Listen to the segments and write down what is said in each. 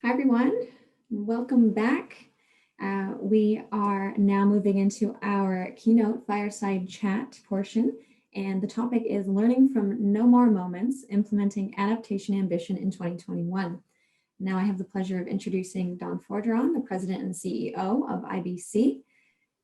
Hi, everyone. Welcome back. We are now moving into our keynote fireside chat portion, and the topic is learning from no more moments, implementing adaptation ambition in 2021. Now I have the pleasure of introducing Don Forgeron, the President and CEO of IBC.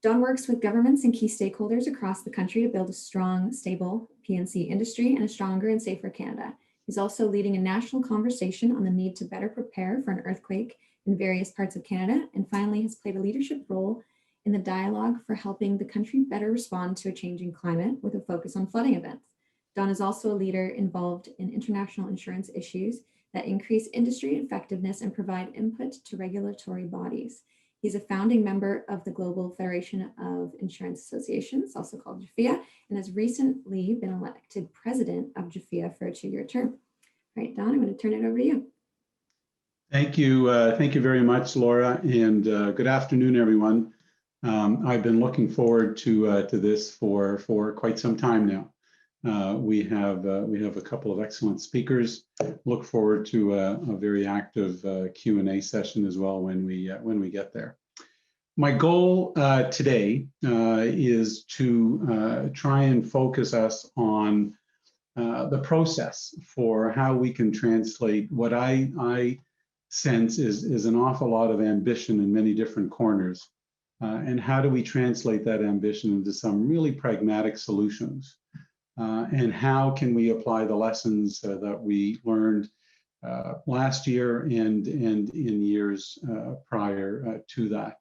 Don works with governments and key stakeholders across the country to build a strong, stable P&C industry and a stronger and safer Canada. He's also leading a national conversation on the need to better prepare for an earthquake in various parts of Canada, and finally has played a leadership role in the dialogue for helping the country better respond to a changing climate with a focus on flooding events. Don is also a leader involved in international insurance issues that increase industry effectiveness and provide input to regulatory bodies. He's a founding member of the Global Federation of Insurance Associations, also called JFIA, and has recently been elected president of JFIA for a 2-year term. All right, Don, I'm going to turn it over to you. Thank you. Thank you very much, Laura, and good afternoon, everyone. I've been looking forward to this for quite some time now. We have a couple of excellent speakers. Look forward to a very active Q&A session as well when we get there. My goal today is to try and focus us on the process for how we can translate what I sense is an awful lot of ambition in many different corners, and how do we translate that ambition into some really pragmatic solutions. And how can we apply the lessons that we learned last year and in years prior to that.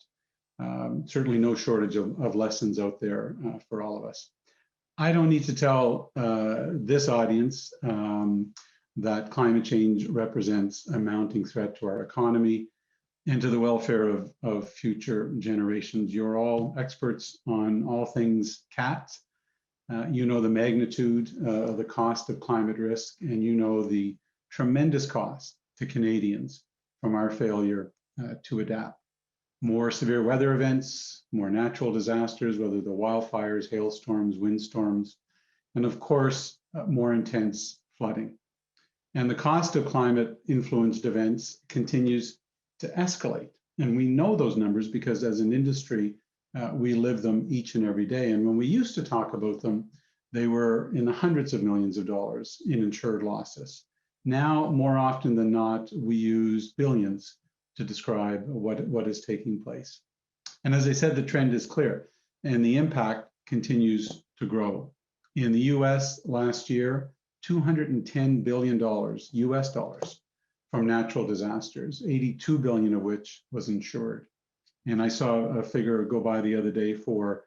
Certainly no shortage of lessons out there for all of us. I don't need to tell this audience that climate change represents a mounting threat to our economy and to the welfare of future generations. You're all experts on all things CAT. You know the magnitude of the cost of climate risk, and you know the tremendous cost to Canadians from our failure to adapt. More severe weather events, more natural disasters, whether the wildfires, hailstorms, windstorms, and of course, more intense flooding. And the cost of climate-influenced events continues to escalate. And we know those numbers because as an industry, we live them each and every day. And when we used to talk about them, they were in the hundreds of millions of dollars in insured losses. Now, more often than not, we use billions to describe what is taking place. And as I said, the trend is clear, and the impact continues to grow. In the US last year, $210 billion US dollars from natural disasters, 82 billion of which was insured. And I saw a figure go by the other day for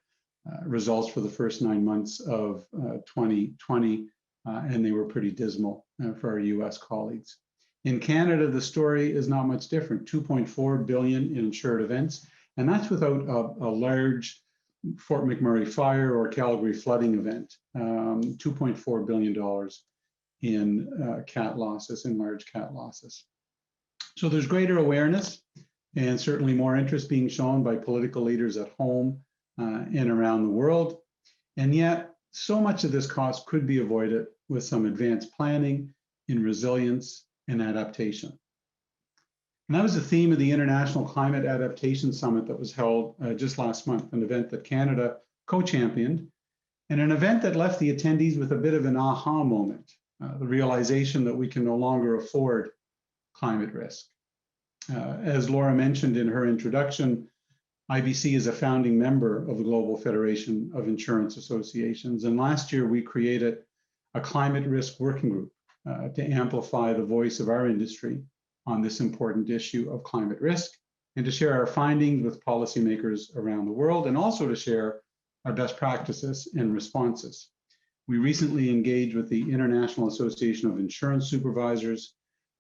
results for the first 9 months of 2020, and they were pretty dismal for our US colleagues. In Canada, the story is not much different, 2.4 billion in insured events, and that's without a large Fort McMurray fire or Calgary flooding event, $2.4 billion in cat losses, in large cat losses. So there's greater awareness and certainly more interest being shown by political leaders at home and around the world. And yet, so much of this cost could be avoided with some advanced planning in resilience and adaptation. And that was the theme of the International Climate Adaptation Summit that was held just last month, an event that Canada co-championed, and an event that left the attendees with a bit of an aha moment, the realization that we can no longer afford climate risk. As Laura mentioned in her introduction, IBC is a founding member of the Global Federation of Insurance Associations, and last year we created a climate risk working group to amplify the voice of our industry on this important issue of climate risk, and to share our findings with policymakers around the world, and also to share our best practices and responses. We recently engaged with the International Association of Insurance Supervisors,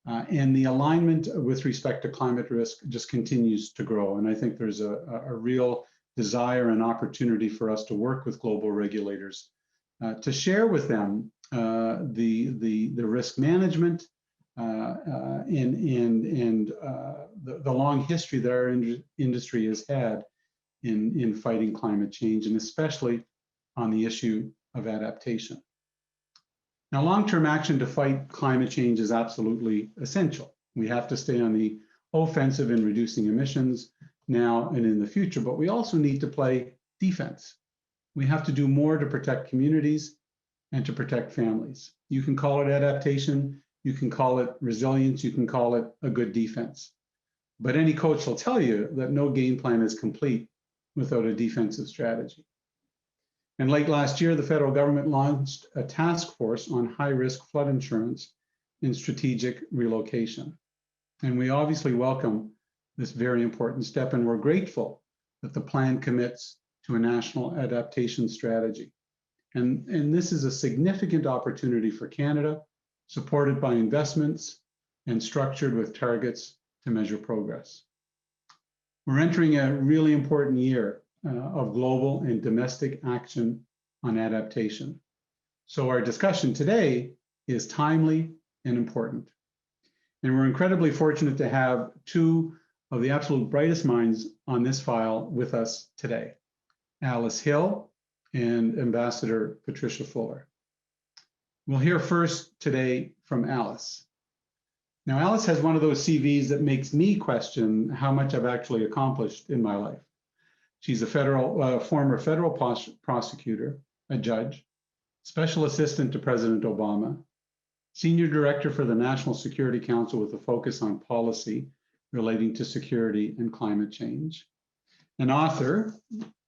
and the alignment with respect to climate risk just continues to grow. And I think there's a real desire and opportunity for us to work with global regulators to share with them the risk management and the long history that our industry has had in fighting climate change, and especially on the issue of adaptation. Now, long-term action to fight climate change is absolutely essential. We have to stay on the offensive in reducing emissions now and in the future, but we also need to play defense. We have to do more to protect communities and to protect families. You can call it adaptation, you can call it resilience, you can call it a good defense. But any coach will tell you that no game plan is complete without a defensive strategy. And late last year, the federal government launched a task force on high-risk flood insurance in strategic relocation. And we obviously welcome this very important step, and we're grateful that the plan commits to a national adaptation strategy. And this is a significant opportunity for Canada, supported by investments and structured with targets to measure progress. We're entering a really important year of global and domestic action on adaptation. So our discussion today is timely and important. And we're incredibly fortunate to have two of the absolute brightest minds on this file with us today, Alice Hill and Ambassador Patricia Fuller. We'll hear first today from Alice. Now, Alice has one of those CVs that makes me question how much I've actually accomplished in my life. She's a former federal prosecutor, a judge, special assistant to President Obama, senior director for the National Security Council with a focus on policy relating to security and climate change, an author.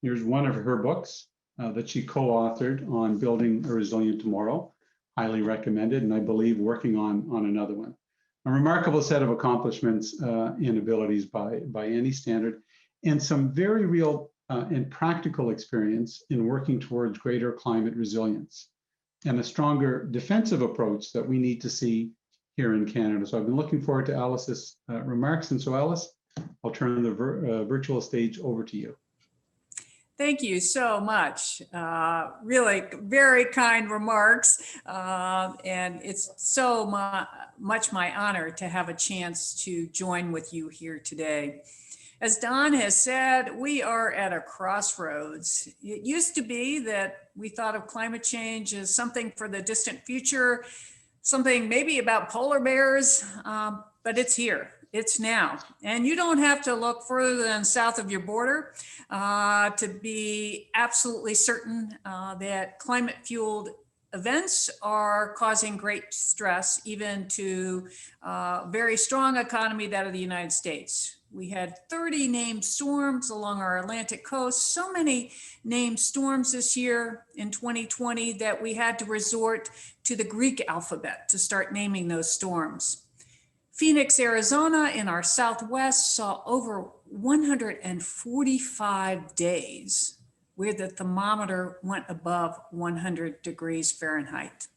Here's one of her books that she co-authored on building a resilient tomorrow, highly recommended, and I believe working on another one. A remarkable set of accomplishments and abilities by any standard, and some very real and practical experience in working towards greater climate resilience and a stronger defensive approach that we need to see here in Canada. So I've been looking forward to Alice's remarks. And so Alice, I'll turn the virtual stage over to you. Thank you so much. Really very kind remarks. And it's so much my honor to have a chance to join with you here today. As Don has said, we are at a crossroads. It used to be that we thought of climate change as something for the distant future, something maybe about polar bears, but it's here. It's now. And you don't have to look further than south of your border to be absolutely certain that climate-fueled events are causing great stress, even to a very strong economy, that of the United States. We had 30 named storms along our Atlantic coast, so many named storms this year in 2020 that we had to resort to the Greek alphabet to start naming those storms. Phoenix, Arizona in our southwest saw over 145 days where the thermometer went above 100 degrees Fahrenheit.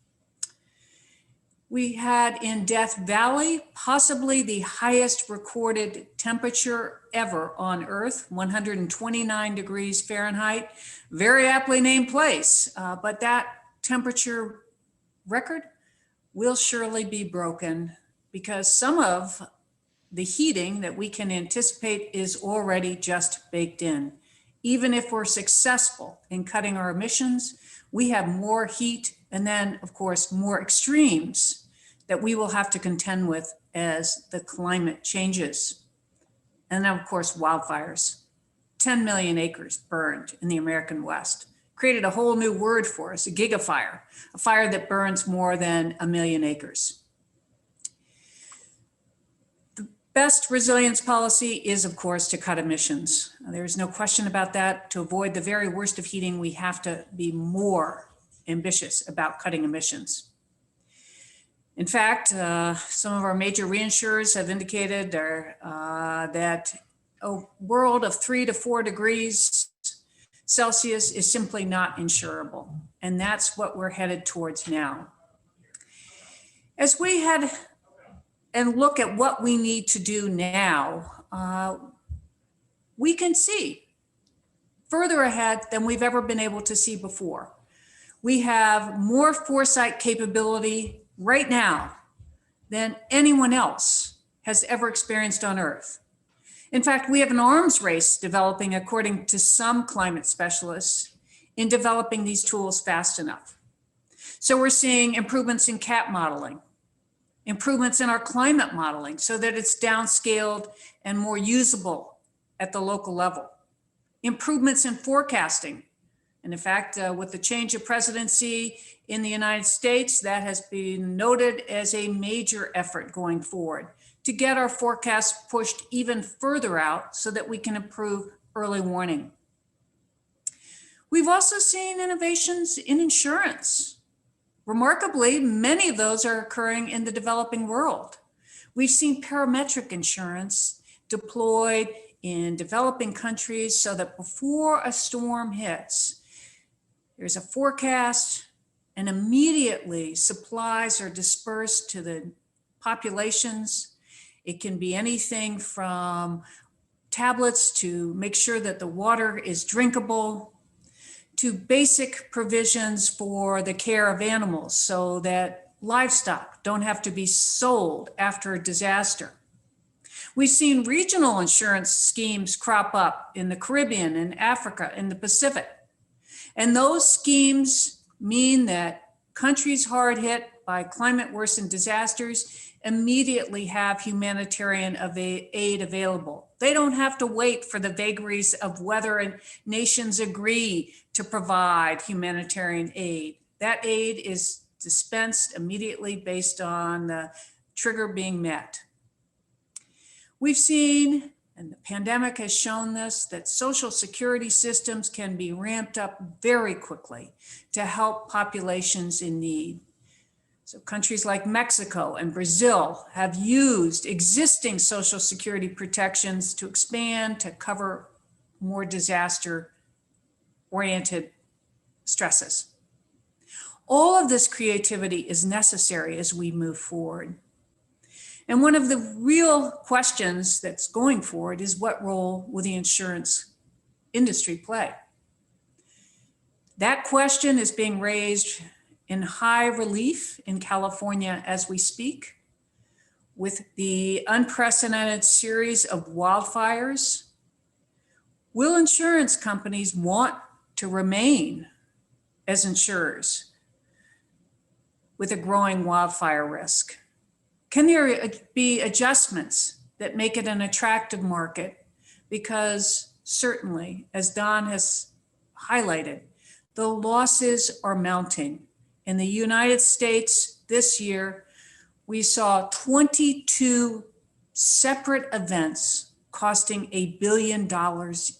We had in Death Valley possibly the highest recorded temperature ever on Earth, 129 degrees Fahrenheit, very aptly named place, but that temperature record will surely be broken because some of the heating that we can anticipate is already just baked in. Even if we're successful in cutting our emissions, we have more heat and then, of course, more extremes that we will have to contend with as the climate changes. And then, of course, wildfires. 10 million acres burned in the American West. Created a whole new word for us, a gigafire, a fire that burns more than 1 million acres. The best resilience policy is, of course, to cut emissions. There's no question about that. To avoid the very worst of heating, we have to be more ambitious about cutting emissions. In fact, some of our major reinsurers have indicated that a world of 3 to 4 degrees Celsius is simply not insurable. And that's what we're headed towards now. As we head and look at what we need to do now, we can see further ahead than we've ever been able to see before. We have more foresight capability right now than anyone else has ever experienced on Earth. In fact, we have an arms race developing, according to some climate specialists, in developing these tools fast enough. So we're seeing improvements in CAP modeling, improvements in our climate modeling so that it's downscaled and more usable at the local level, improvements in forecasting. And in fact, with the change of presidency in the United States, that has been noted as a major effort going forward to get our forecasts pushed even further out so that we can improve early warning. We've also seen innovations in insurance. Remarkably, many of those are occurring in the developing world. We've seen parametric insurance deployed in developing countries so that before a storm hits, there's a forecast and immediately supplies are dispersed to the populations. It can be anything from tablets to make sure that the water is drinkable, to basic provisions for the care of animals so that livestock don't have to be sold after a disaster. We've seen regional insurance schemes crop up in the Caribbean and Africa and the Pacific. And those schemes mean that countries hard hit by climate worsened disasters immediately have humanitarian aid available. They don't have to wait for the vagaries of whether nations agree to provide humanitarian aid. That aid is dispensed immediately based on the trigger being met. We've seen, and the pandemic has shown this, that social security systems can be ramped up very quickly to help populations in need. So countries like Mexico and Brazil have used existing social security protections to expand to cover more disaster-oriented stresses. All of this creativity is necessary as we move forward. And one of the real questions that's going forward is what role will the insurance industry play? That question is being raised in high relief in California as we speak, with the unprecedented series of wildfires. Will insurance companies want to remain as insurers with a growing wildfire risk? Can there be adjustments that make it an attractive market? Because certainly, as Don has highlighted, the losses are mounting. In the United States this year, we saw 22 separate events costing $1 billion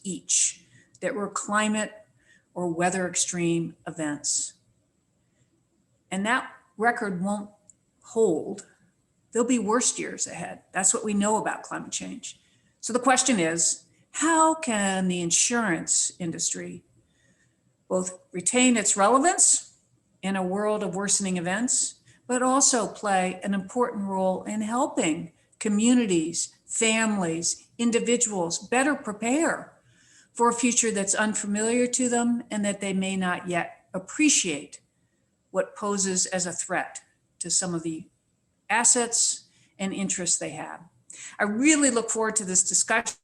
each that were climate or weather extreme events. And that record won't hold. There'll be worse years ahead. That's what we know about climate change. So the question is, how can the insurance industry both retain its relevance in a world of worsening events, but also play an important role in helping communities, families, individuals better prepare for a future that's unfamiliar to them and that they may not yet appreciate what poses as a threat to some of the assets and interests they have. I really look forward to this discussion.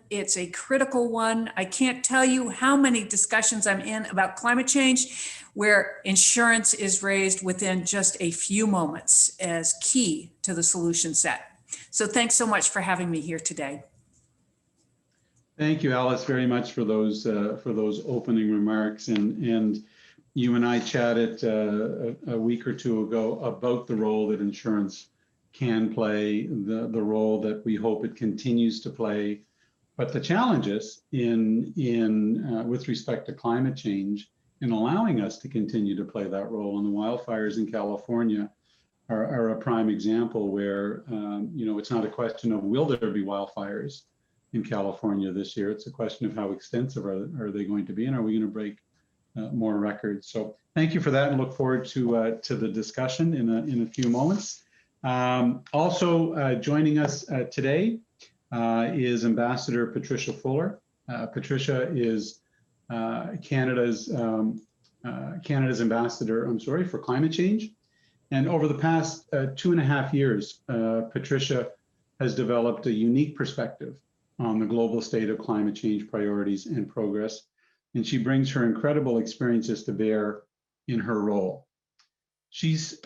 It's a critical one. I can't tell you how many discussions I'm in about climate change where insurance is raised within just a few moments as key to the solution set. So thanks so much for having me here today. Thank you, Alice, very much for those opening remarks. And you and I chatted a week or two ago about the role that insurance can play, the role that we hope it continues to play, but the challenges with respect to climate change in allowing us to continue to play that role. And the wildfires in California are a prime example where it's not a question of will there be wildfires in California this year. It's a question of how extensive are they going to be, and are we going to break more records? So thank you for that, and look forward to the discussion in a few moments. Also joining us today is Ambassador Patricia Fuller. Patricia is Canada's ambassador, for climate change. And over the past 2.5 years, Patricia has developed a unique perspective on the global state of climate change priorities and progress. And she brings her incredible experiences to bear in her role. She's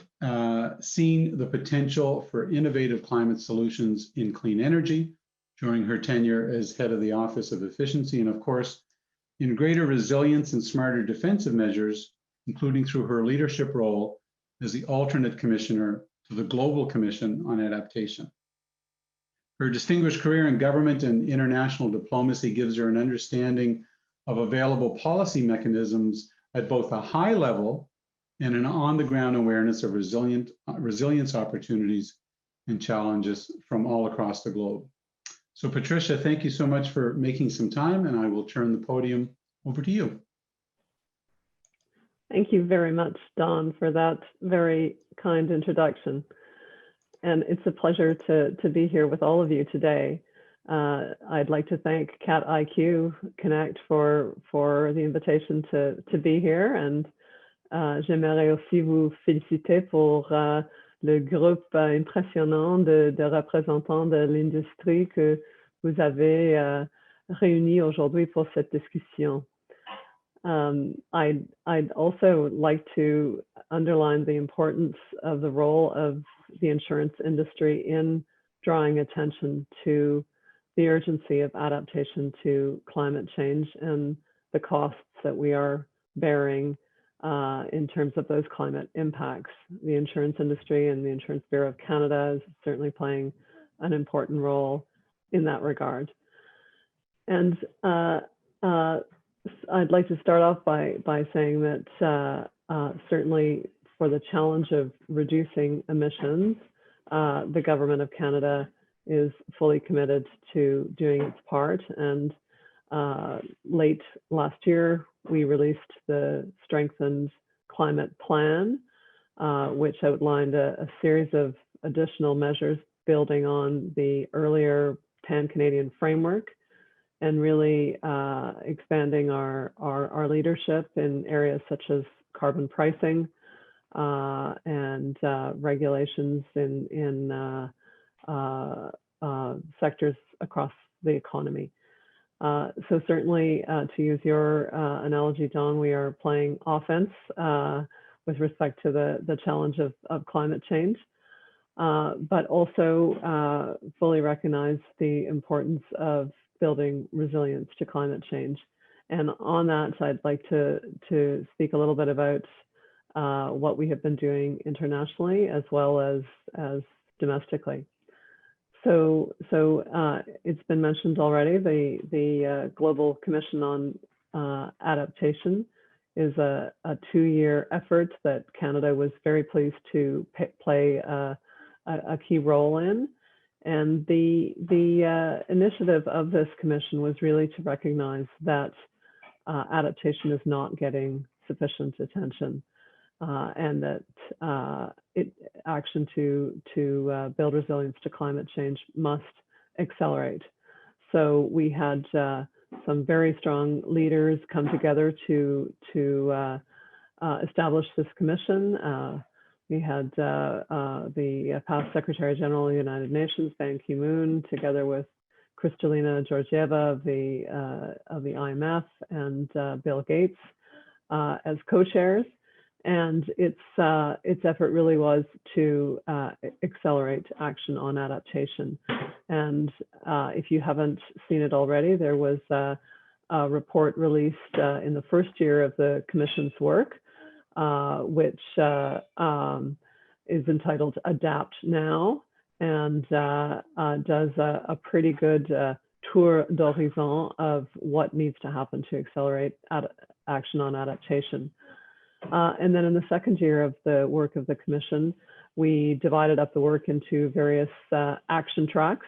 seen the potential for innovative climate solutions in clean energy during her tenure as head of the Office of Efficiency, and of course, in greater resilience and smarter defensive measures, including through her leadership role as the alternate commissioner to the Global Commission on Adaptation. Her distinguished career in government and international diplomacy gives her an understanding of available policy mechanisms at both a high level and an on-the-ground awareness of resilience opportunities and challenges from all across the globe. So Patricia, thank you so much for making some time, and I will turn the podium over to you. Thank you very much, Don, for that very kind introduction. And it's a pleasure to be here with all of you today. I'd like to thank Cat IQ Connect for the invitation to be here. And j'aimerais aussi vous féliciter pour le groupe impressionnant de représentants de l'industrie que vous avez réunis aujourd'hui pour cette discussion. I'd also like to underline the importance of the role of the insurance industry in drawing attention to the urgency of adaptation to climate change and the costs that we are bearing in terms of those climate impacts. The insurance industry and the Insurance Bureau of Canada is certainly playing an important role in that regard. And I'd like to start off by saying that certainly for the challenge of reducing emissions, the Government of Canada is fully committed to doing its part. And late last year, we released the Strengthened Climate Plan, which outlined a series of additional measures building on the earlier Pan-Canadian framework and really expanding our leadership in areas such as carbon pricing and regulations in sectors across the economy. So certainly, to use your analogy, Don, we are playing offense with respect to the challenge of climate change, but also fully recognize the importance of building resilience to climate change. And on that, I'd like to speak a little bit about what we have been doing internationally as well as domestically. So it's been mentioned already, the Global Commission on Adaptation is a 2-year effort that Canada was very pleased to play a key role in. And the initiative of this commission was really to recognize that adaptation is not getting sufficient attention, and that action to build resilience to climate change must accelerate. So we had some very strong leaders come together to establish this commission. We had the past Secretary General of the United Nations, Ban Ki-moon, together with Kristalina Georgieva of the IMF and Bill Gates as co-chairs. And its effort really was to accelerate action on adaptation. And if you haven't seen it already, there was a report released in the first year of the Commission's work, which is entitled Adapt Now, and does a pretty good tour d'horizon of what needs to happen to accelerate action on adaptation. And then in the second year of the work of the Commission, we divided up the work into various action tracks,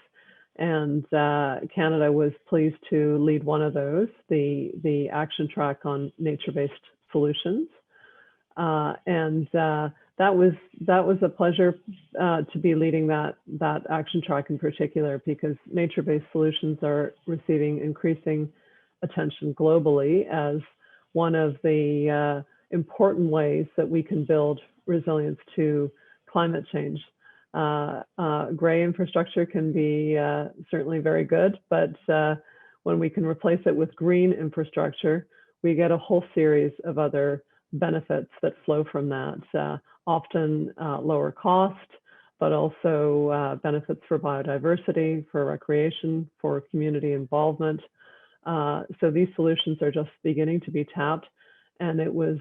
and Canada was pleased to lead one of those, the action track on nature-based solutions. And that was a pleasure to be leading that action track in particular, because nature-based solutions are receiving increasing attention globally as one of the important ways that we can build resilience to climate change. Gray infrastructure can be certainly very good, but when we can replace it with green infrastructure, we get a whole series of other benefits that flow from that, often lower cost, but also benefits for biodiversity, for recreation, for community involvement. So these solutions are just beginning to be tapped, and it was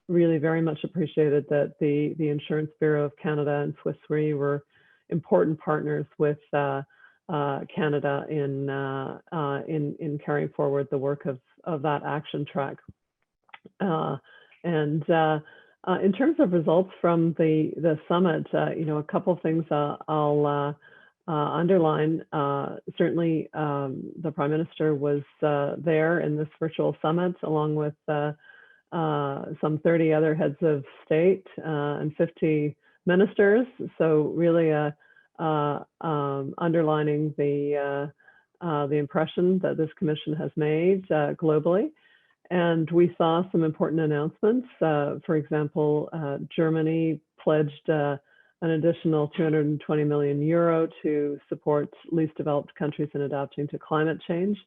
really very much appreciated that the Insurance Bureau of Canada and Swiss Re were important partners with Canada in carrying forward the work of that action track. In terms of results from the summit, a couple of things I'll underline. Certainly, the Prime Minister was there in this virtual summit, along with some 30 other heads of state and 50 ministers. So really underlining the impression that this commission has made globally. And we saw some important announcements. For example, Germany pledged an additional 220 million euro to support least developed countries in adapting to climate change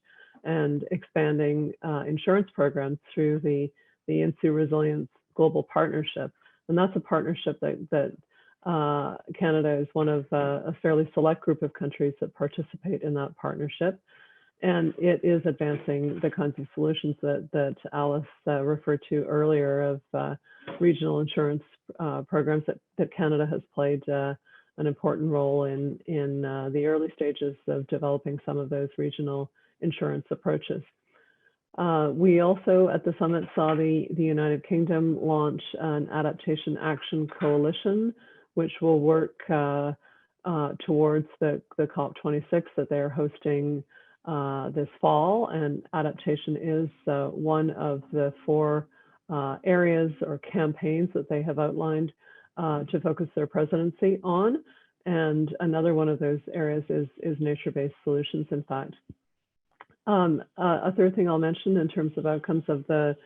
and expanding insurance programs through the INSEE Resilience Global Partnership. And that's a partnership that Canada is one of a fairly select group of countries that participate in that partnership. And it is advancing the kinds of solutions that Alice referred to earlier of regional insurance programs that Canada has played an important role in the early stages of developing some of those regional insurance approaches. We also at the summit saw the United Kingdom launch an adaptation action coalition, which will work towards the COP26 that they're hosting this fall. And adaptation is one of the 4 areas or campaigns that they have outlined to focus their presidency on. And another one of those areas is nature-based solutions, in fact. A third thing I'll mention in terms of outcomes of the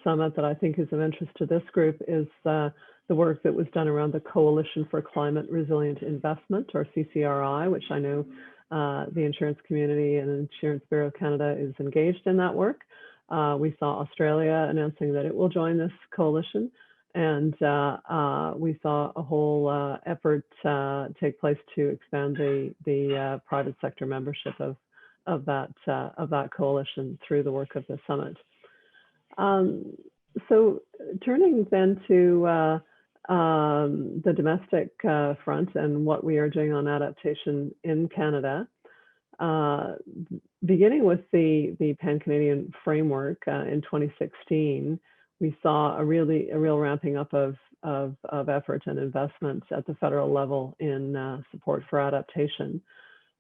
summit that I think is of interest to this group is the work that was done around the Coalition for Climate Resilient Investment, or CCRI, which I know the insurance community and Insurance Bureau of Canada is engaged in that work. We saw Australia announcing that it will join this coalition, and we saw a whole effort take place to expand the private sector membership of that coalition through the work of the summit. So turning then to the domestic front and what we are doing on adaptation in Canada, beginning with the Pan-Canadian framework in 2016, we saw a real ramping up of effort and investment at the federal level in support for adaptation.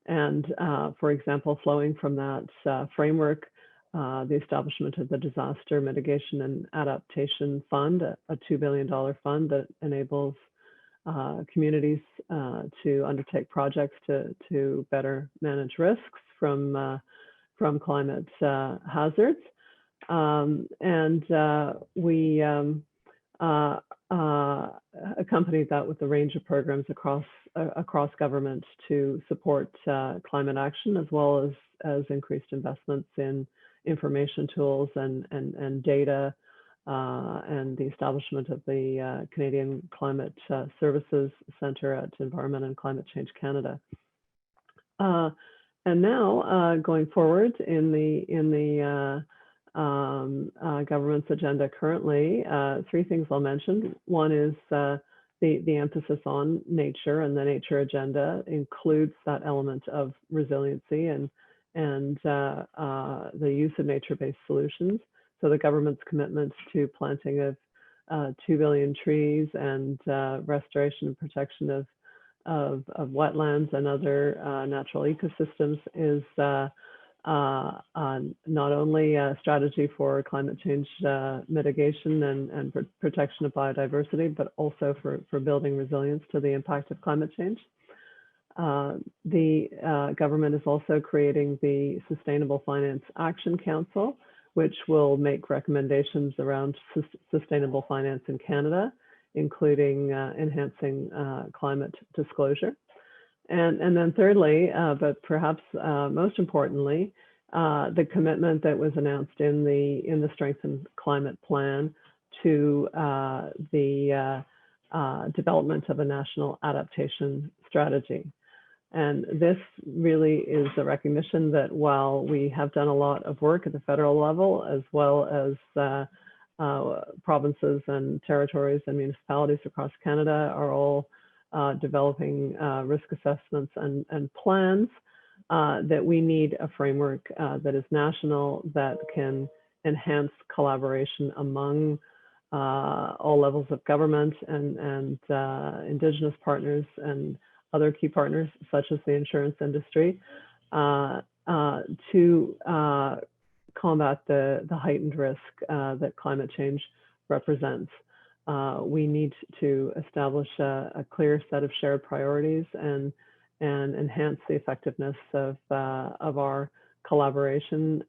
And for example, flowing from that framework, the establishment of the Disaster Mitigation and Adaptation Fund, a $2 billion fund that enables communities to undertake projects to better manage risks from climate hazards. And we accompanied that with a range of programs across government to support climate action, as well as increased investments in information tools and data, and the establishment of the Canadian Climate Services Centre at Environment and Climate Change Canada. And now, going forward in the government's agenda currently, 3 things I'll mention. One is the emphasis on nature, and the nature agenda includes that element of resiliency and the use of nature-based solutions. So the government's commitment to planting of 2 billion trees and restoration and protection of wetlands and other natural ecosystems is not only a strategy for climate change mitigation and protection of biodiversity, but also for building resilience to the impact of climate change. The government is also creating the Sustainable Finance Action Council, which will make recommendations around sustainable finance in Canada, including enhancing climate disclosure. And then thirdly, but perhaps most importantly, the commitment that was announced in the Strengthened Climate Plan to the development of a national adaptation strategy. And this really is a recognition that while we have done a lot of work at the federal level, as well as provinces and territories and municipalities across Canada are all developing risk assessments and plans, that we need a framework that is national, that can enhance collaboration among all levels of government and Indigenous partners and other key partners, such as the insurance industry, to combat the heightened risk that climate change represents. We need to establish a clear set of shared priorities and enhance the effectiveness of our collaboration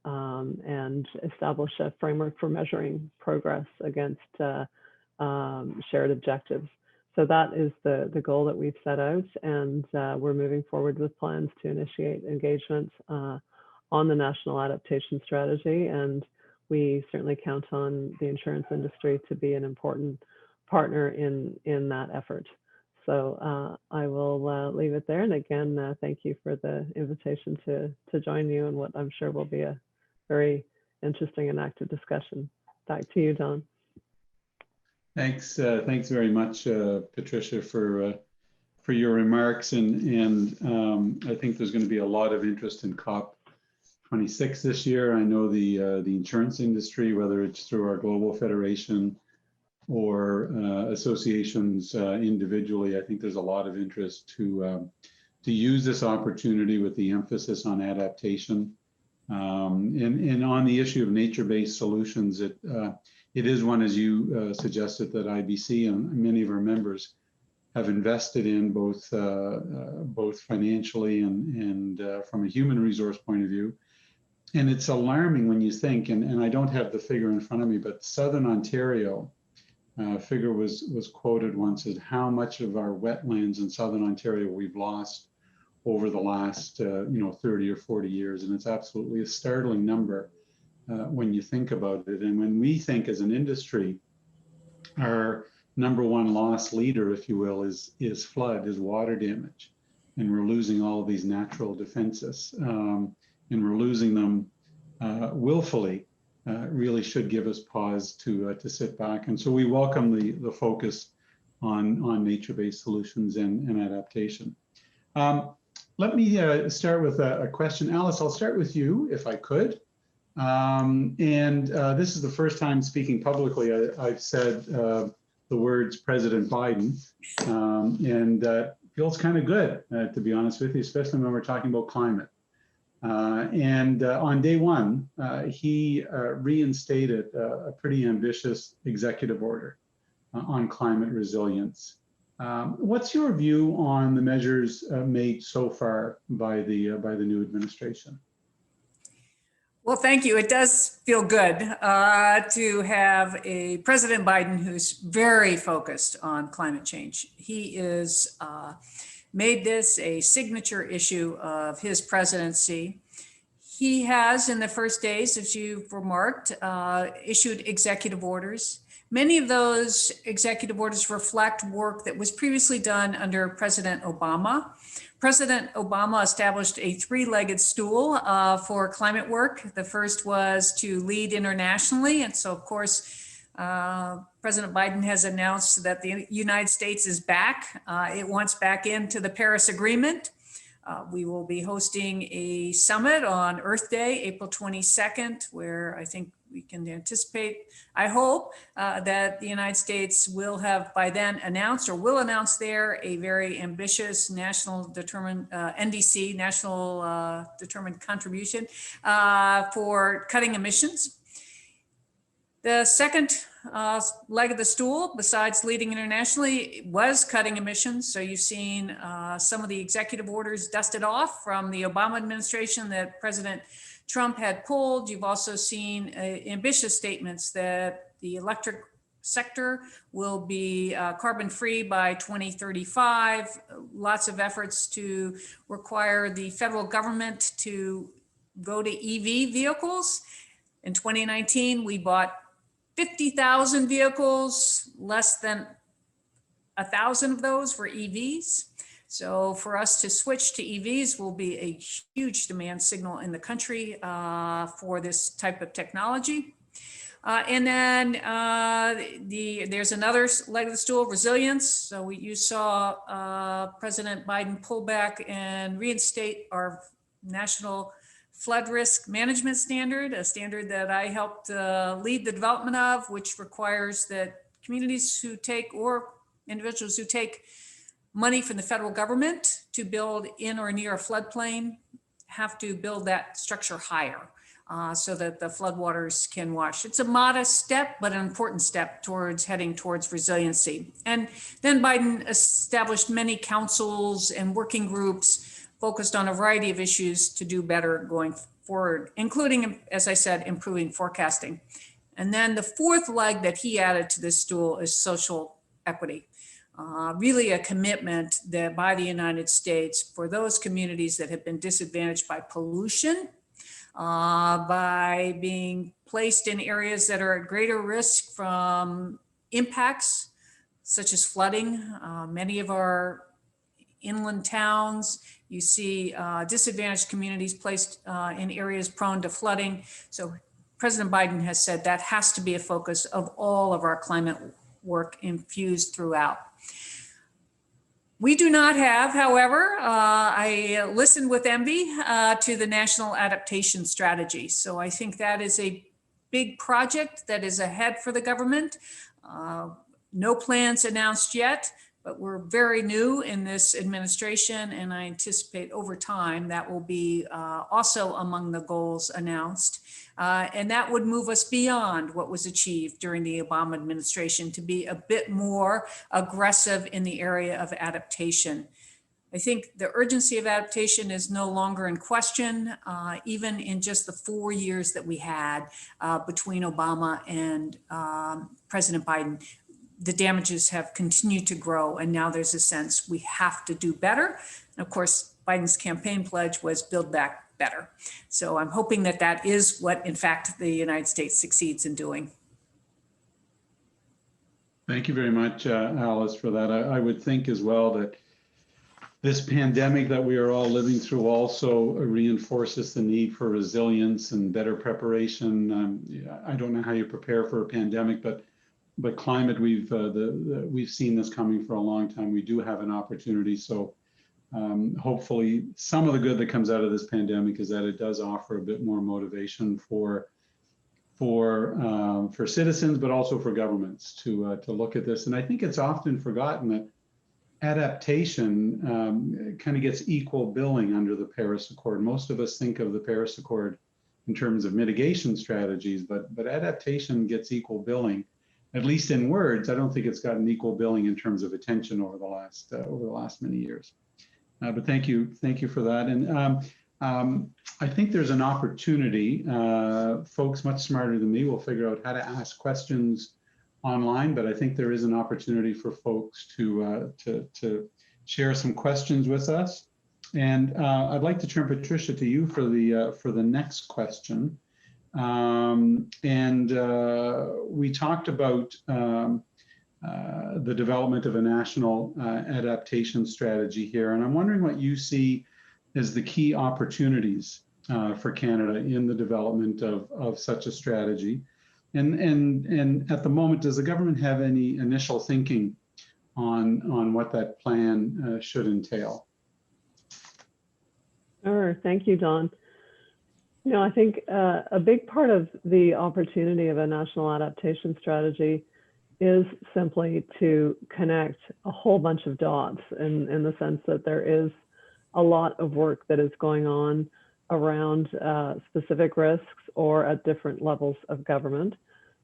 and establish a framework for measuring progress against shared objectives. So that is the goal that we've set out, and we're moving forward with plans to initiate engagement on the National Adaptation Strategy, and we certainly count on the insurance industry to be an important partner in that effort. So I will leave it there, and again, thank you for the invitation to join you in what I'm sure will be a very interesting and active discussion. Back to you, Don. Thanks very much, Patricia, for your remarks, and I think there's going to be a lot of interest in COP26 this year. I know the insurance industry, whether it's through our global federation or associations individually, I think there's a lot of interest to use this opportunity with the emphasis on adaptation, and on the issue of nature-based solutions. It is one, as you suggested, that IBC and many of our members have invested in, both financially and from a human resource point of view. And it's alarming when you think, and I don't have the figure in front of me, but Southern Ontario figure was quoted once as how much of our wetlands in Southern Ontario we've lost over the last 30 or 40 years, and it's absolutely a startling number. When you think about it, and when we think as an industry, our number one loss leader, if you will, is flood, is water damage, and we're losing all of these natural defenses, and we're losing them willfully. Really should give us pause to sit back, and so we welcome the focus on nature-based solutions and adaptation. Let me start with a question, Alice. I'll start with you, if I could. This is the first time speaking publicly I've said the words President Biden, and that feels kind of good, to be honest with you, especially when we're talking about climate. On day one, he reinstated a pretty ambitious executive order on climate resilience. What's your view on the measures made so far by the new administration? Well, thank you. It does feel good to have a President Biden who's very focused on climate change. He is made this a signature issue of his presidency. He has, in the first days, as you've remarked, issued executive orders. Many of those executive orders reflect work that was previously done under President Obama. President Obama established a three-legged stool for climate work. The first was to lead internationally. And so, of course, President Biden has announced that the United States is back. It wants back into the Paris Agreement. We will be hosting a summit on Earth Day, April 22nd, where I think we can anticipate, I hope, that the United States will have by then announced, or will announce there, a very ambitious national determined NDC, national determined contribution for cutting emissions. The second leg of the stool, besides leading internationally, was cutting emissions. So you've seen some of the executive orders dusted off from the Obama administration that President Trump had pulled. You've also seen ambitious statements that the electric sector will be carbon-free by 2035. Lots of efforts to require the federal government to go to EV vehicles. In 2019, we bought 50,000 vehicles, less than 1,000 of those were EVs. So for us to switch to EVs will be a huge demand signal in the country for this type of technology. And then there's another leg of the stool, resilience. So you saw President Biden pull back and reinstate our national flood risk management standard, a standard that I helped lead the development of, which requires that communities who take, or individuals who take money from the federal government to build in or near a floodplain have to build that structure higher so that the floodwaters can wash. It's a modest step, but an important step towards heading towards resiliency. And then Biden established many councils and working groups focused on a variety of issues to do better going forward, including, as I said, improving forecasting. And then the fourth leg that he added to this stool is social equity. Really a commitment that by the United States for those communities that have been disadvantaged by pollution, by being placed in areas that are at greater risk from impacts such as flooding. Many of our inland towns, you see disadvantaged communities placed in areas prone to flooding. So President Biden has said that has to be a focus of all of our climate work infused throughout. We do not have, however, I listened with envy to the National Adaptation Strategy. So I think that is a big project that is ahead for the government. No plans announced yet, but we're very new in this administration, and I anticipate over time that will be also among the goals announced. And that would move us beyond what was achieved during the Obama administration to be a bit more aggressive in the area of adaptation. I think the urgency of adaptation is no longer in question, even in just the 4 years that we had between Obama and President Biden. The damages have continued to grow, and now there's a sense we have to do better. And of course, Biden's campaign pledge was build back better. So I'm hoping that that is what, in fact, the United States succeeds in doing. Thank you very much, Alice, for that. I would think as well that this pandemic that we are all living through also reinforces the need for resilience and better preparation. I don't know how you prepare for a pandemic, but climate, we've seen this coming for a long time. We do have an opportunity. So hopefully some of the good that comes out of this pandemic is that it does offer a bit more motivation for citizens, but also for governments to look at this. And I think it's often forgotten that adaptation kind of gets equal billing under the Paris Accord. Most of us think of the Paris Accord in terms of mitigation strategies, but adaptation gets equal billing. At least in words. I don't think it's gotten equal billing in terms of attention over the last many years. But thank you for that. And I think there's an opportunity. Folks much smarter than me will figure out how to ask questions online. But I think there is an opportunity for folks to share some questions with us. And I'd like to turn, Patricia, to you for the next question. We talked about the development of a national adaptation strategy here, and I'm wondering what you see as the key opportunities for Canada in the development of such a strategy. And at the moment, does the government have any initial thinking on what that plan should entail? Sure, thank you, Don. You know, I think a big part of the opportunity of a national adaptation strategy is simply to connect a whole bunch of dots in the sense that there is a lot of work that is going on around specific risks or at different levels of government.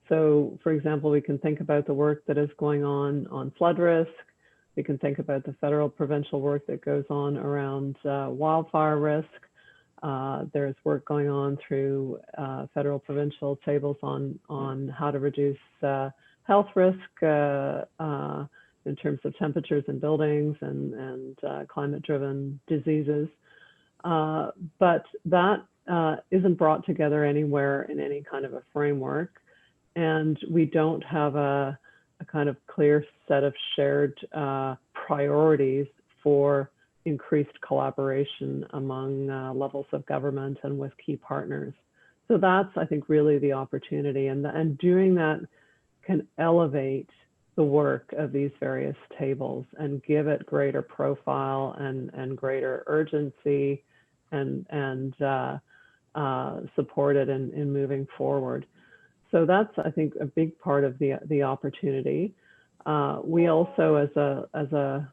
So, for example, we can think about the work that is going on flood risk. We can think about the federal provincial work that goes on around wildfire risk. There's work going on through federal provincial tables on how to reduce health risk in terms of temperatures in buildings and climate-driven diseases. But that isn't brought together anywhere in any kind of a framework. And we don't have a kind of clear set of shared priorities for increased collaboration among levels of government and with key partners. So that's, I think, really the opportunity. And doing that can elevate the work of these various tables and give it greater profile and greater urgency and support it in moving forward. So that's, I think, a big part of the opportunity. We also, as a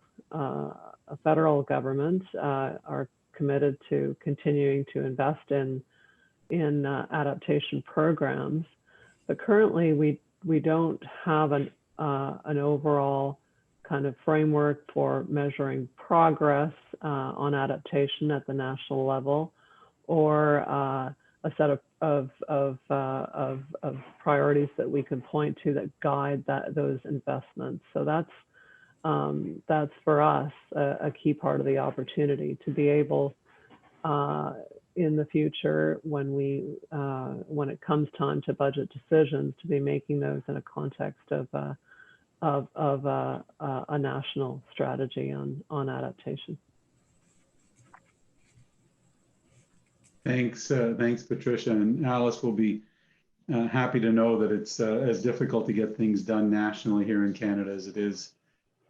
federal government, are committed to continuing to invest in adaptation programs, but currently we don't have an overall kind of framework for measuring progress on adaptation at the national level, or a set of priorities that we can point to that guide those investments. So that's for us a key part of the opportunity to be able in the future, when it comes time to budget decisions, to be making those in a context of a national strategy on adaptation. Thanks, Patricia. And Alice will be happy to know that it's as difficult to get things done nationally here in Canada as it is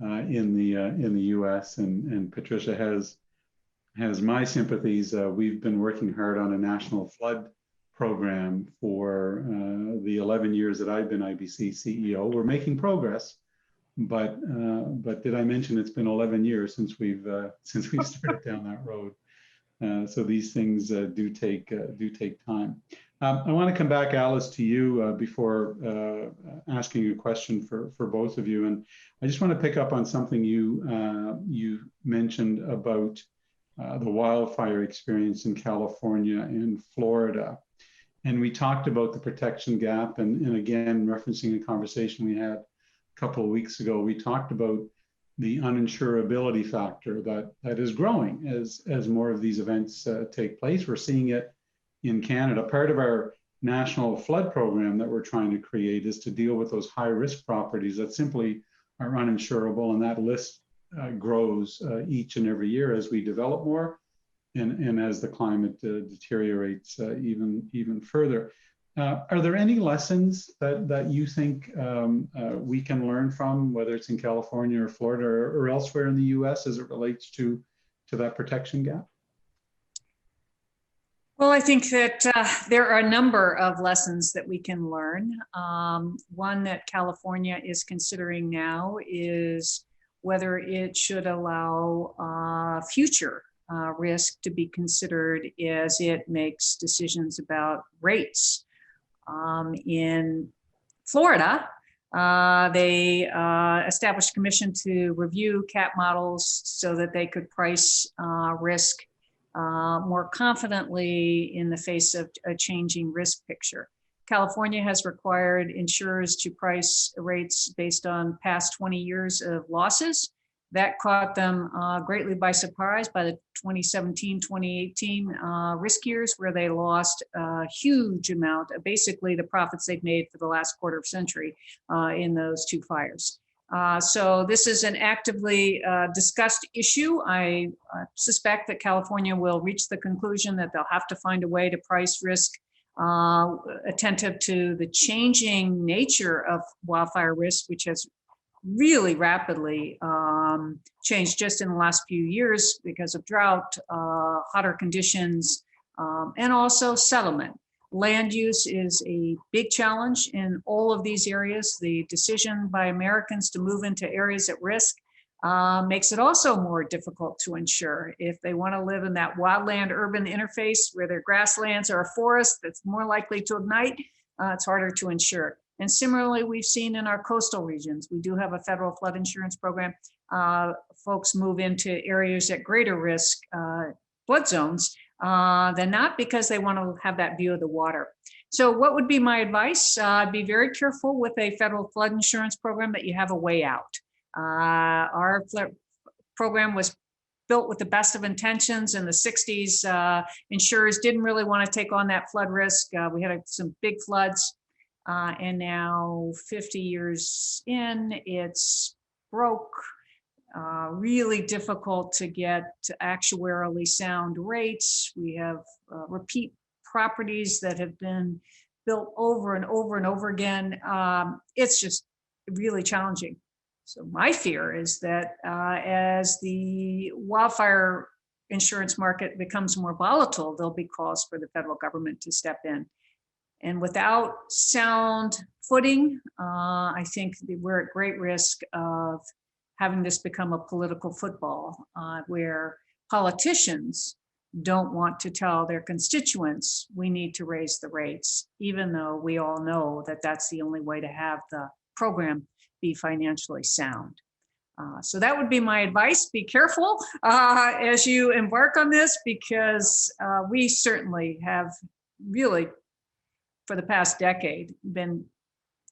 in the U.S. And Patricia has my sympathies. We've been working hard on a national flood program for the 11 years that I've been IBC CEO. We're making progress, but did I mention it's been 11 years since we've started down that road? So these things do take time. I want to come back, Alice, to you before asking a question for both of you. And I just want to pick up on something you mentioned about the wildfire experience in California and Florida. And we talked about the protection gap. And again, referencing a conversation we had a couple of weeks ago, we talked about the uninsurability factor that is growing as more of these events take place. We're seeing it in Canada. Part of our national flood program that we're trying to create is to deal with those high risk properties that simply are uninsurable, and that list grows each and every year as we develop more and as the climate deteriorates even further. Are there any lessons that you think we can learn from, whether it's in California or Florida or elsewhere in the US as it relates to that protection gap? Well, I think that there are a number of lessons that we can learn. One that California is considering now is whether it should allow future risk to be considered as it makes decisions about rates. In Florida, they established a commission to review CAT models so that they could price risk more confidently in the face of a changing risk picture. California has required insurers to price rates based on past 20 years of losses. That caught them greatly by surprise by the 2017-2018 risk years, where they lost a huge amount, basically the profits they've made for the last quarter of century in those two fires. So this is an actively discussed issue. I suspect that California will reach the conclusion that they'll have to find a way to price risk attentive to the changing nature of wildfire risk, which has really rapidly changed just in the last few years because of drought, hotter conditions, and also settlement. Land use is a big challenge in all of these areas. The decision by Americans to move into areas at risk makes it also more difficult to insure. If they want to live in that wildland urban interface where their grasslands are a forest that's more likely to ignite, it's harder to insure. And similarly, we've seen in our coastal regions, we do have a federal flood insurance program. Folks move into areas at greater risk, flood zones, than not, because they want to have that view of the water. So what would be my advice? Be very careful with a federal flood insurance program that you have a way out. Our program was built with the best of intentions. In the 60s, insurers didn't really want to take on that flood risk. We had some big floods, and now 50 years in, it's broke. Really difficult to get actuarially sound rates. We have repeat properties that have been built over and over and over again. It's just really challenging. So my fear is that as the wildfire insurance market becomes more volatile, there'll be calls for the federal government to step in. And without sound footing, I think we're at great risk of having this become a political football where politicians don't want to tell their constituents we need to raise the rates, even though we all know that that's the only way to have the program be financially sound. So that would be my advice. Be careful as you embark on this, because we certainly have really, for the past decade,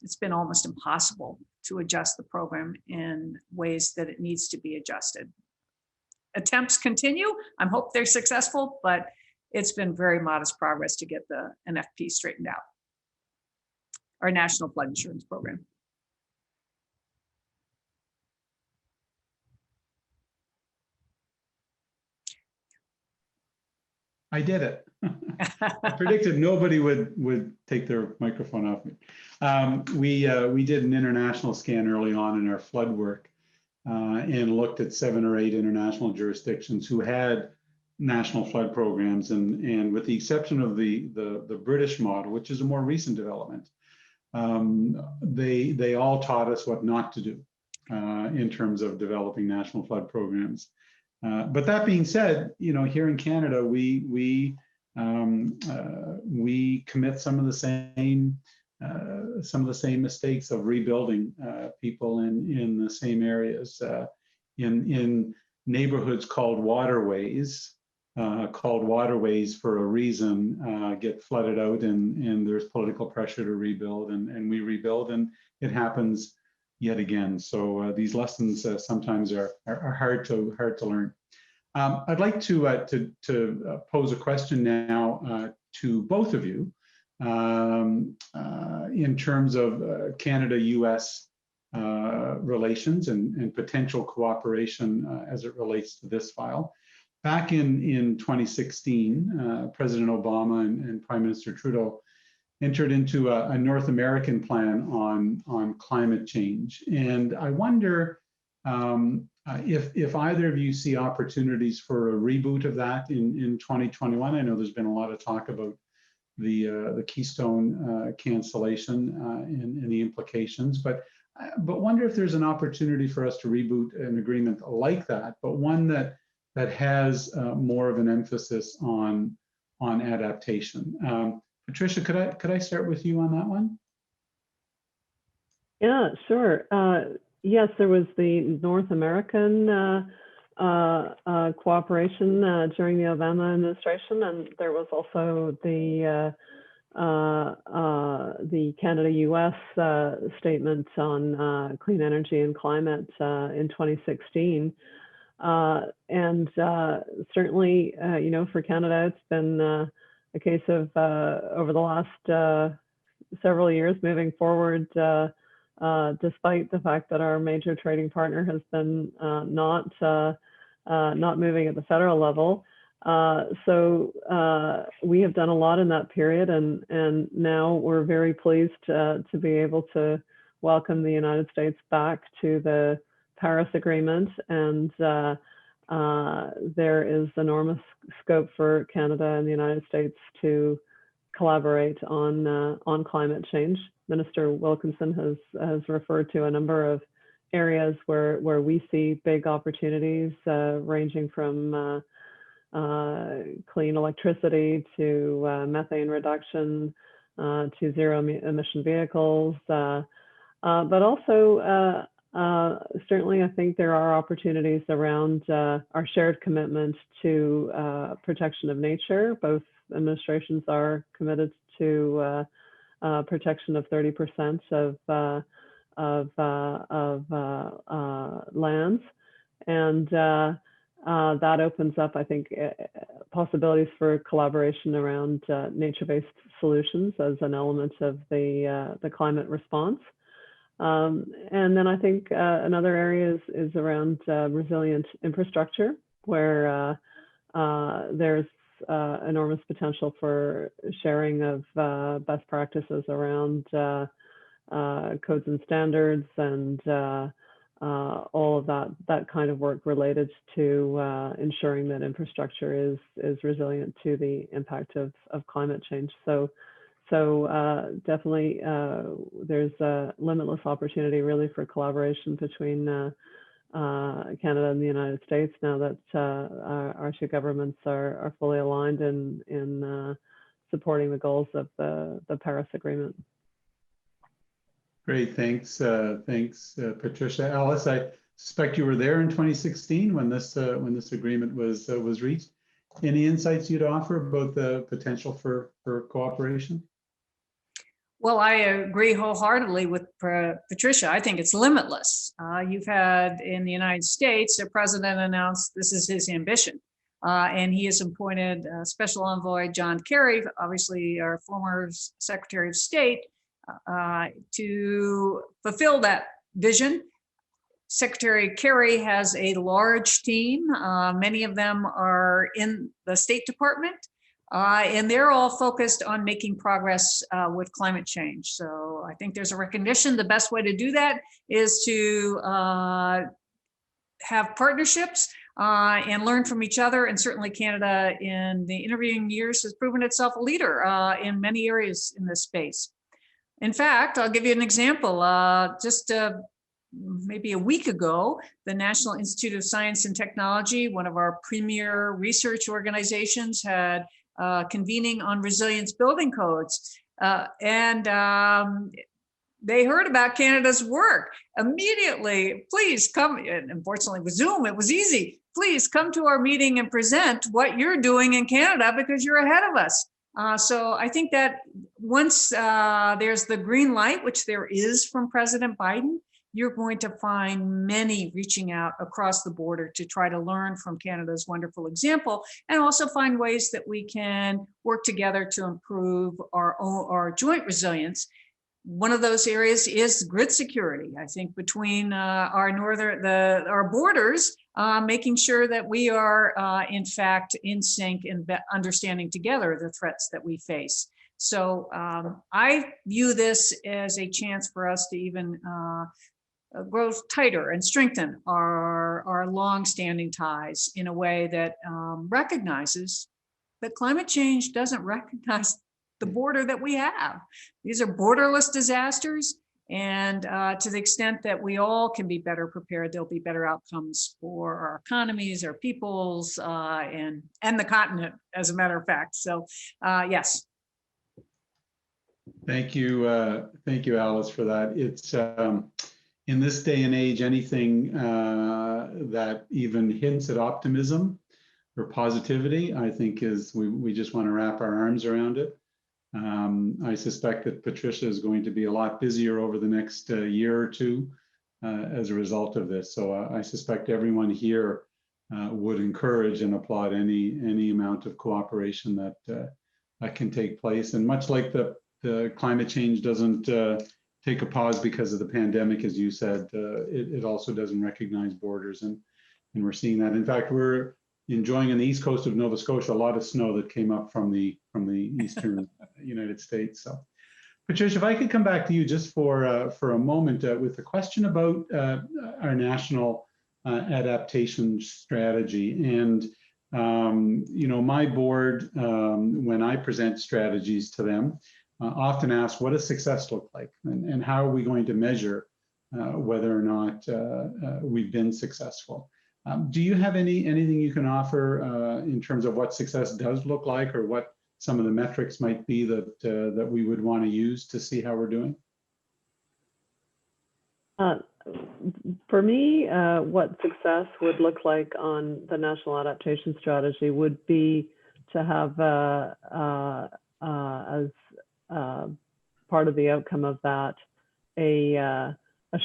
it's been almost impossible to adjust the program in ways that it needs to be adjusted. Attempts continue. I hope they're successful, but it's been very modest progress to get the NFP straightened out, our National Flood Insurance Program. I did it. I predicted nobody would take their microphone off me. We did an international scan early on in our flood work and looked at 7 or 8 international jurisdictions who had national flood programs, and with the exception of the British model, which is a more recent development, they all taught us what not to do in terms of developing national flood programs. But that being said, you know, here in Canada, we commit some of the same mistakes of rebuilding people in the same areas in neighborhoods called waterways for a reason, get flooded out, and there's political pressure to rebuild, and we rebuild, and it happens yet again. So these lessons sometimes are hard to learn. I'd like to pose a question now to both of you in terms of Canada-US relations and potential cooperation as it relates to this file. Back in 2016, President Obama and Prime Minister Trudeau entered into a North American plan on climate change. And I wonder if either of you see opportunities for a reboot of that in 2021. I know there's been a lot of talk about the Keystone cancellation and the implications, but wonder if there's an opportunity for us to reboot an agreement like that, but one that has more of an emphasis on adaptation. Patricia, could I start with you on that one? Yeah, sure. Yes, there was the North American cooperation during the Obama administration, and there was also the Canada-US statement on clean energy and climate in 2016. And certainly, you know, for Canada, it's been a case of over the last several years moving forward, despite the fact that our major trading partner has been not moving at the federal level. So we have done a lot in that period, and now we're very pleased to be able to welcome the United States back to the Paris Agreement, and there is enormous scope for Canada and the United States to collaborate on climate change. Minister Wilkinson has referred to a number of areas where we see big opportunities, ranging from clean electricity to methane reduction to zero emission vehicles, but also certainly I think there are opportunities around our shared commitment to protection of nature. Both administrations are committed to protection of 30% of lands, and that opens up, I think, possibilities for collaboration around nature-based solutions as an element of the climate response. And then I think another area is around resilient infrastructure, where there's enormous potential for sharing of best practices around codes and standards and all of that kind of work related to ensuring that infrastructure is resilient to the impact of climate change. So definitely there's a limitless opportunity really for collaboration between Canada and the United States now that our two governments are fully aligned in supporting the goals of the Paris Agreement. Great, thanks, Patricia. Alice, I suspect you were there in 2016 when this agreement was reached. Any insights you'd offer about the potential for cooperation? Well, I agree wholeheartedly with Patricia. I think it's limitless. You've had in the United States, the president announced this is his ambition. And he has appointed Special Envoy John Kerry, obviously our former Secretary of State, to fulfill that vision. Secretary Kerry has a large team. Many of them are in the State Department, and they're all focused on making progress with climate change. So I think there's a recognition the best way to do that is to have partnerships and learn from each other. And certainly Canada in the intervening years has proven itself a leader in many areas in this space. In fact, I'll give you an example. Just maybe a week ago, the National Institute of Science and Technology, one of our premier research organizations, had convening on resilience building codes. They heard about Canada's work. Immediately, please come, and unfortunately with Zoom, it was easy. Please come to our meeting and present what you're doing in Canada because you're ahead of us. So I think that once there's the green light, which there is from President Biden, you're going to find many reaching out across the border to try to learn from Canada's wonderful example, and also find ways that we can work together to improve our joint resilience. One of those areas is grid security. I think between our borders, making sure that we are in fact in sync and understanding together the threats that we face. So I view this as a chance for us to even grow tighter and strengthen our long-standing ties in a way that recognizes that climate change doesn't recognize the border that we have. These are borderless disasters, and to the extent that we all can be better prepared, there'll be better outcomes for our economies, our peoples, and the continent, as a matter of fact. So yes. Thank you, Alice, for that. It's in this day and age, anything that even hints at optimism or positivity, I think we just want to wrap our arms around it. I suspect that Patricia is going to be a lot busier over the next year or two as a result of this. So I suspect everyone here would encourage and applaud any amount of cooperation that can take place. And much like the climate change doesn't take a pause because of the pandemic, as you said, it also doesn't recognize borders, and we're seeing that. In fact, we're enjoying on the east coast of Nova Scotia a lot of snow that came up from the eastern United States. So, Patricia, if I could come back to you just for a moment with a question about our national adaptation strategy. And my board, when I present strategies to them, often ask, what does success look like, and how are we going to measure whether or not we've been successful? Do you have anything you can offer in terms of what success does look like, or what some of the metrics might be that we would want to use to see how we're doing? For me, what success would look like on the National Adaptation Strategy would be to have as part of the outcome of that a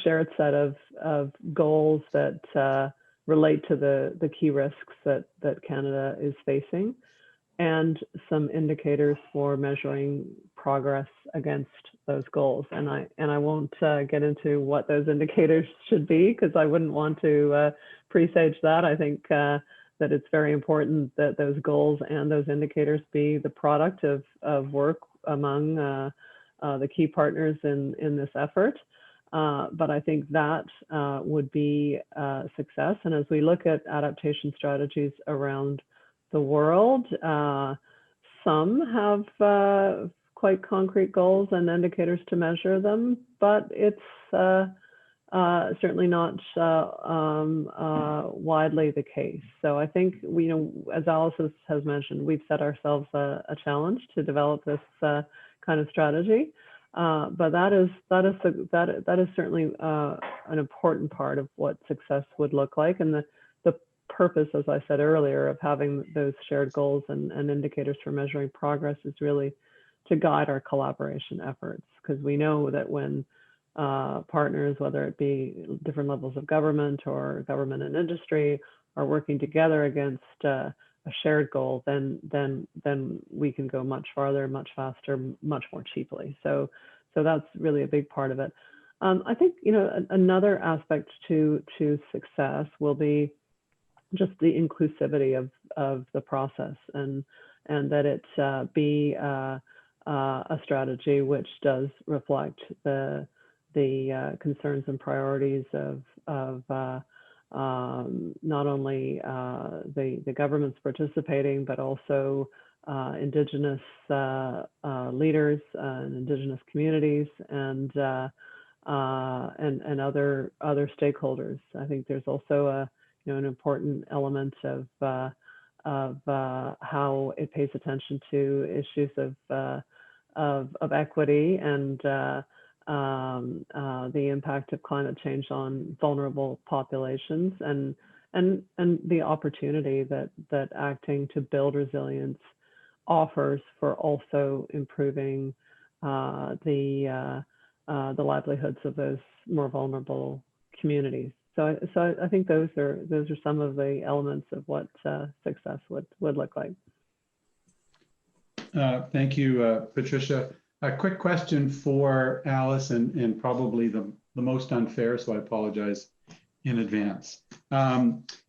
shared set of goals that relate to the key risks that Canada is facing, and some indicators for measuring progress against those goals. And I won't get into what those indicators should be, because I wouldn't want to presage that. I think that it's very important that those goals and those indicators be the product of work among the key partners in this effort. But I think that would be a success. And as we look at adaptation strategies around the world, some have quite concrete goals and indicators to measure them, but it's certainly not widely the case. So I think as Alice has mentioned, we've set ourselves a challenge to develop this kind of strategy. But that is certainly an important part of what success would look like. And the purpose, as I said earlier, of having those shared goals and indicators for measuring progress is really to guide our collaboration efforts. Because we know that when partners, whether it be different levels of government or government and industry, are working together against a shared goal, then we can go much farther, much faster, much more cheaply. So that's really a big part of it. I think another aspect to success will be just the inclusivity of the process, and that it be a strategy which does reflect the concerns and priorities of not only the governments participating, but also Indigenous leaders and Indigenous communities and other stakeholders. I think there's also an important element of how it pays attention to issues of equity and the impact of climate change on vulnerable populations, and the opportunity that acting to build resilience offers for also improving the livelihoods of those more vulnerable communities. So I think those are some of the elements of what success would look like. Thank you, Patricia. A quick question for Alice, and probably the most unfair, so I apologize in advance.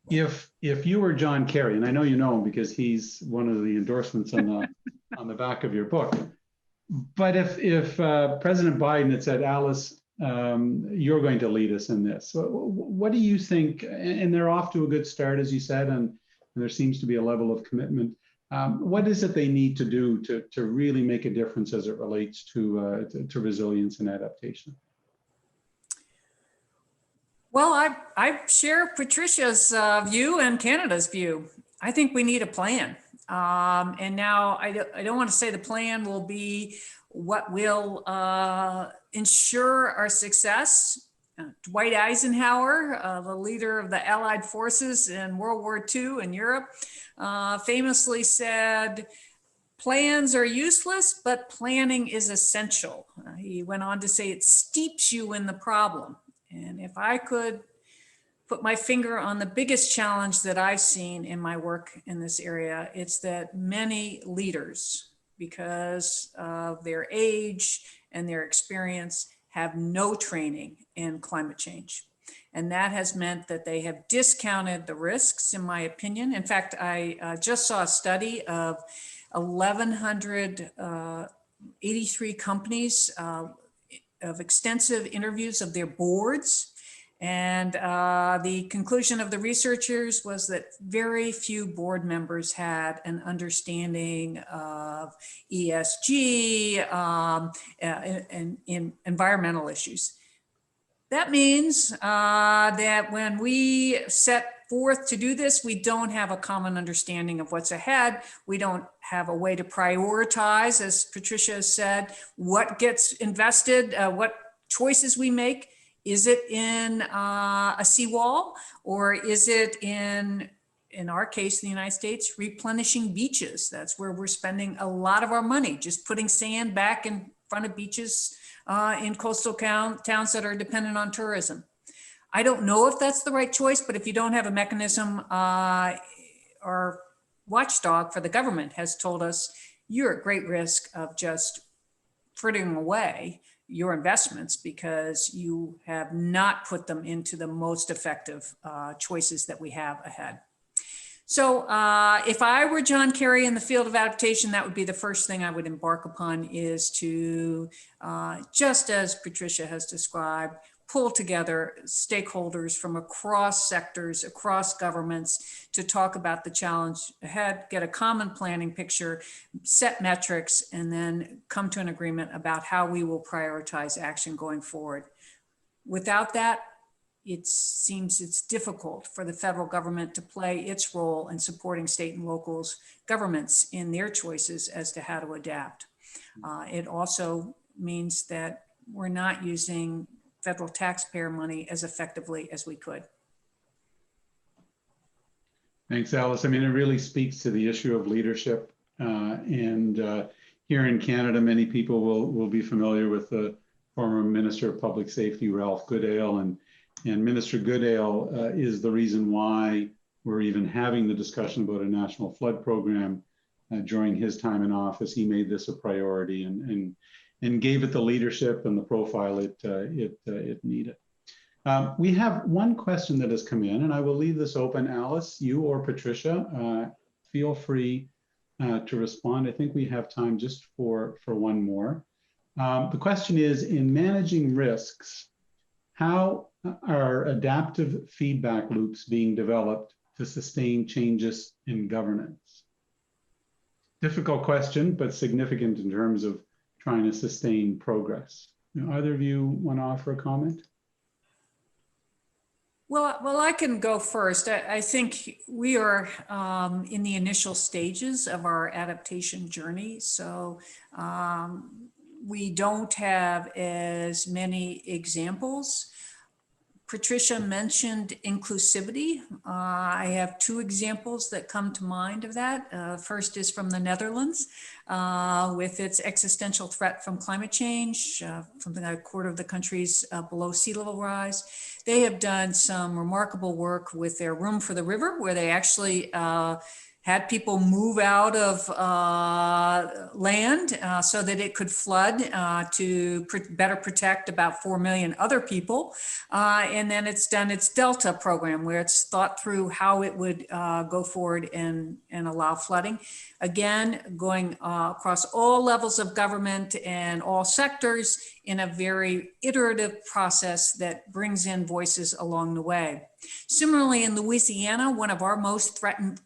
If you were John Kerry, and I know you know him because he's one of the endorsements on the back of your book, but if President Biden had said, Alice, you're going to lead us in this, what do you think? And they're off to a good start, as you said, and there seems to be a level of commitment. What is it they need to do to really make a difference as it relates to resilience and adaptation? Well, I share Patricia's view and Canada's view. I think we need a plan. And now I don't want to say the plan will be what will ensure our success. Dwight Eisenhower, the leader of the Allied forces in World War II in Europe, famously said, plans are useless, but planning is essential. He went on to say it steeps you in the problem. And if I could put my finger on the biggest challenge that I've seen in my work in this area, it's that many leaders, because of their age and their experience, have no training in climate change. And that has meant that they have discounted the risks, in my opinion. In fact, I just saw a study of 1,183 companies of extensive interviews of their boards. And the conclusion of the researchers was that very few board members had an understanding of ESG and in environmental issues. That means that when we set forth to do this, we don't have a common understanding of what's ahead. We don't have a way to prioritize, as Patricia has said, what gets invested, what choices we make. Is it in a seawall, or is it in our case, in the United States, replenishing beaches? That's where we're spending a lot of our money, just putting sand back in front of beaches in coastal towns that are dependent on tourism. I don't know if that's the right choice, but if you don't have a mechanism, our watchdog for the government has told us you're at great risk of just frittering away your investments because you have not put them into the most effective choices that we have ahead. So if I were John Kerry in the field of adaptation, that would be the first thing I would embark upon, is to, just as Patricia has described, pull together stakeholders from across sectors, across governments, to talk about the challenge ahead, get a common planning picture, set metrics, and then come to an agreement about how we will prioritize action going forward. Without that, it seems it's difficult for the federal government to play its role in supporting state and local governments in their choices as to how to adapt. It also means that we're not using federal taxpayer money as effectively as we could. Thanks, Alice. I mean, it really speaks to the issue of leadership. Here in Canada, many people will be familiar with the former Minister of Public Safety, Ralph Goodale, and Minister Goodale is the reason why we're even having the discussion about a national flood program during his time in office. He made this a priority and gave it the leadership and the profile it needed. We have one question that has come in, and I will leave this open. Alice, you or Patricia, feel free to respond. I think we have time just for one more. The question is, in managing risks, how are adaptive feedback loops being developed to sustain changes in governance? Difficult question, but significant in terms of trying to sustain progress. Either of you want to offer a comment? Well, I can go first. I think we are in the initial stages of our adaptation journey. So we don't have as many examples. Patricia mentioned inclusivity. I have two examples that come to mind of that. First is from the Netherlands with its existential threat from climate change, something like a quarter of the country's below sea level rise. They have done some remarkable work with their Room for the River, where they actually had people move out of land so that it could flood to better protect about 4 million other people. And then it's done its Delta program, where it's thought through how it would go forward and allow flooding. Again, going across all levels of government and all sectors in a very iterative process that brings in voices along the way. Similarly, in Louisiana, one of our most threatened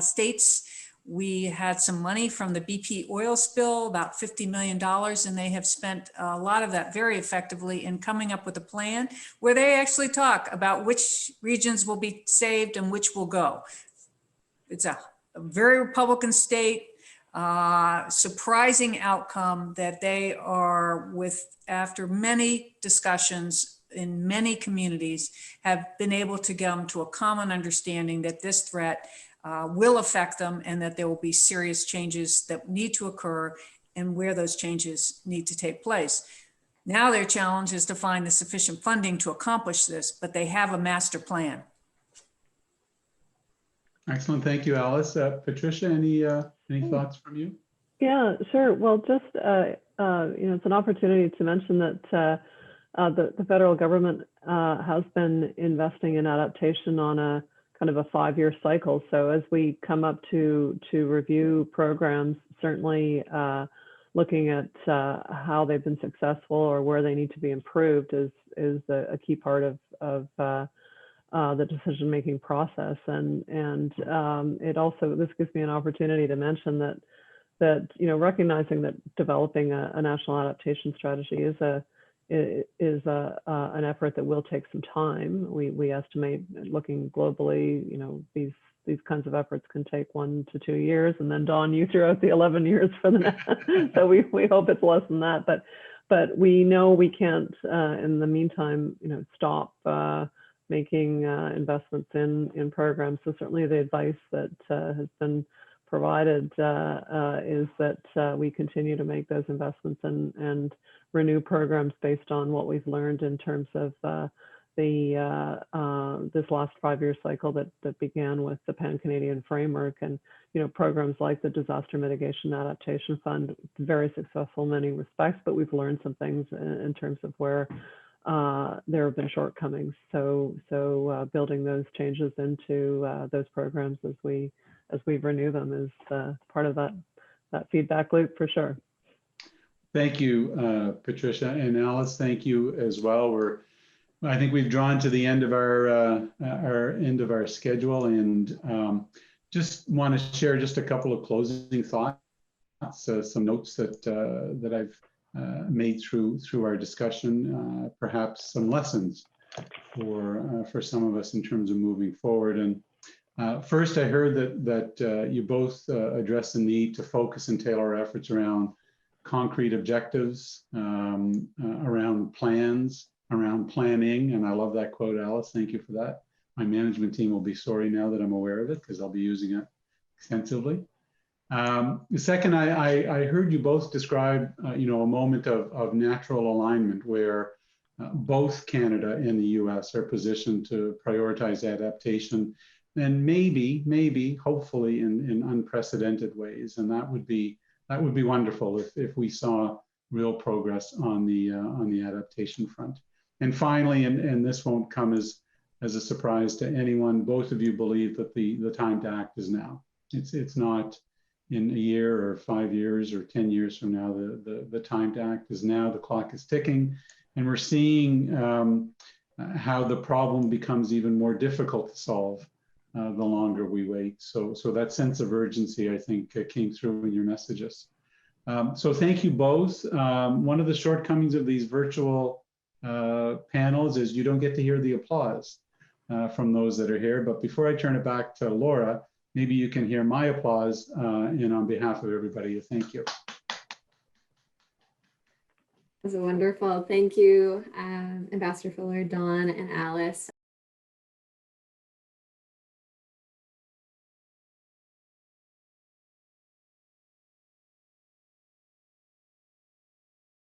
states, we had some money from the BP oil spill, about $50 million, and they have spent a lot of that very effectively in coming up with a plan where they actually talk about which regions will be saved and which will go. It's a very Republican state, surprising outcome that they are, with after many discussions in many communities, have been able to come to a common understanding that this threat will affect them and that there will be serious changes that need to occur and where those changes need to take place. Now their challenge is to find the sufficient funding to accomplish this, but they have a master plan. Excellent, thank you, Alice. Patricia, any thoughts from you? Yeah, sure. Well, just it's an opportunity to mention that the federal government has been investing in adaptation on a kind of a 5-year cycle. So as we come up to review programs, certainly looking at how they've been successful or where they need to be improved is a key part of the decision-making process. And it also, this gives me an opportunity to mention that recognizing that developing a national adaptation strategy is an effort that will take some time. We estimate, looking globally, these kinds of efforts can take 1 to 2 years. And then Don, you threw out the 11 years for the next, so we hope it's less than that. But we know we can't, in the meantime, stop making investments in programs. So certainly the advice that has been provided is that we continue to make those investments and renew programs based on what we've learned in terms of this last 5-year cycle that began with the Pan-Canadian framework and programs like the Disaster Mitigation Adaptation Fund, very successful in many respects, but we've learned some things in terms of where there have been shortcomings. So building those changes into those programs as we renew them is part of that feedback loop for sure. Thank you, Patricia, and Alice. Thank you as well. I think we've drawn to the end of our schedule, and just want to share just a couple of closing thoughts, some notes that I've made through our discussion, perhaps some lessons for some of us in terms of moving forward. And first, I heard that you both addressed the need to focus and tailor our efforts around concrete objectives, around plans, around planning. And I love that quote, Alice. Thank you for that. My management team will be sorry now that I'm aware of it, because I'll be using it extensively. Second, I heard you both describe, a moment of natural alignment where both Canada and the US are positioned to prioritize adaptation, and maybe, hopefully in unprecedented ways. And that would be wonderful if we saw real progress on the adaptation front. And finally, and this won't come as a surprise to anyone, both of you believe that the time to act is now. It's not in a year or 5 years or 10 years from now. The time to act is now. The clock is ticking, and we're seeing how the problem becomes even more difficult to solve the longer we wait. So that sense of urgency, I think, came through in your messages. So thank you both. One of the shortcomings of these virtual panels is you don't get to hear the applause from those that are here. But before I turn it back to Laura, maybe you can hear my applause, and on behalf of everybody, thank you. That was wonderful. Thank you, Ambassador Fuller, Don, and Alice.